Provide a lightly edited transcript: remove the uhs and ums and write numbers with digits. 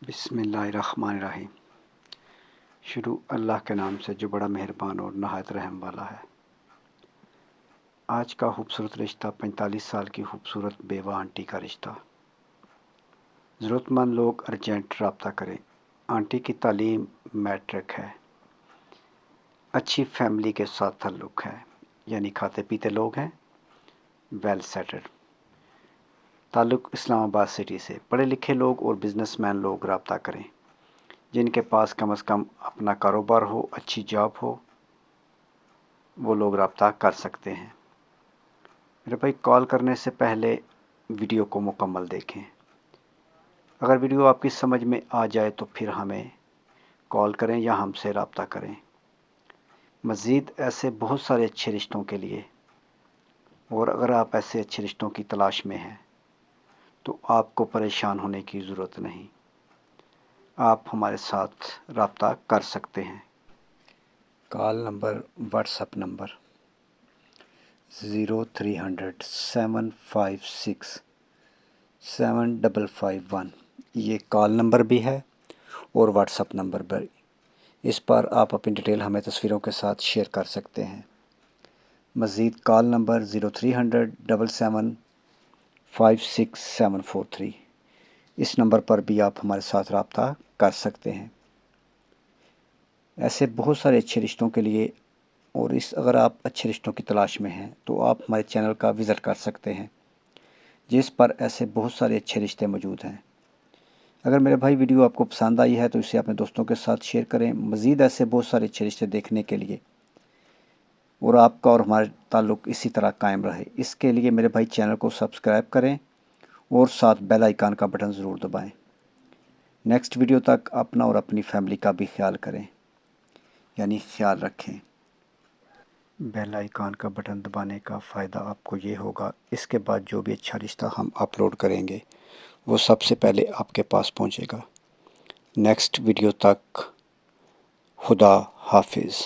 बिस्मिल्लाहिर्रहमानिर्रहीम। शुरू अल्लाह के नाम से जो बड़ा मेहरबान और नहायत रहम वाला है। आज का खूबसूरत रिश्ता 45 साल की खूबसूरत बेवा आंटी का रिश्ता। ज़रूरतमंद लोग अर्जेंट रब्ता करें। आंटी की तालीम मैट्रिक है। अच्छी फैमिली के साथ ताल्लुक़ है, यानी खाते पीते लोग हैं, वेल सेटल्ड। ताल्लुक़ इस्लामाबाद सिटी से। पढ़े लिखे लोग और बिजनेसमैन लोग रब्ता करें जिनके पास कम से कम अपना कारोबार हो, अच्छी जॉब हो, वो लोग रब्ता कर सकते हैं। मेरे भाई, कॉल करने से पहले वीडियो को मुकम्मल देखें। अगर वीडियो आपकी समझ में आ जाए तो फिर हमें कॉल करें या हमसे रब्ता करें। मज़ीद ऐसे बहुत सारे अच्छे रिश्तों के लिए, और अगर आप ऐसे अच्छे रिश्तों की तलाश में हैं तो आपको परेशान होने की ज़रूरत नहीं। आप हमारे साथ रब्ता कर सकते हैं। Call number, WhatsApp number 0300 756 7551। ये कॉल नंबर भी है और व्हाट्सएप नंबर भी। इस पर आप अपनी डिटेल हमें तस्वीरों के साथ शेयर कर सकते हैं। मज़ीद कॉल नंबर 0300 77 56743। इस नंबर पर भी आप हमारे साथ रब्ता कर सकते हैं। ऐसे बहुत सारे अच्छे रिश्तों के लिए, और अगर आप अच्छे रिश्तों की तलाश में हैं तो आप हमारे चैनल का विज़िट कर सकते हैं, जिस पर ऐसे बहुत सारे अच्छे रिश्ते मौजूद हैं। अगर मेरे भाई वीडियो आपको पसंद आई है तो इसे अपने दोस्तों के साथ शेयर करें। मज़ीद ऐसे बहुत सारे अच्छे रिश्ते देखने के लिए और आपका और हमारा ताल्लुक़ इसी तरह कायम रहे, इसके लिए मेरे भाई चैनल को सब्सक्राइब करें और साथ बेल आइकन का बटन ज़रूर दबाएं। नेक्स्ट वीडियो तक अपना और अपनी फैमिली का भी ख्याल करें, यानी ख्याल रखें। बेल आइकन का बटन दबाने का फ़ायदा आपको ये होगा, इसके बाद जो भी अच्छा रिश्ता हम अपलोड करेंगे वो सबसे पहले आपके पास पहुंचेगा। नेक्स्ट वीडियो तक खुदा हाफिज़।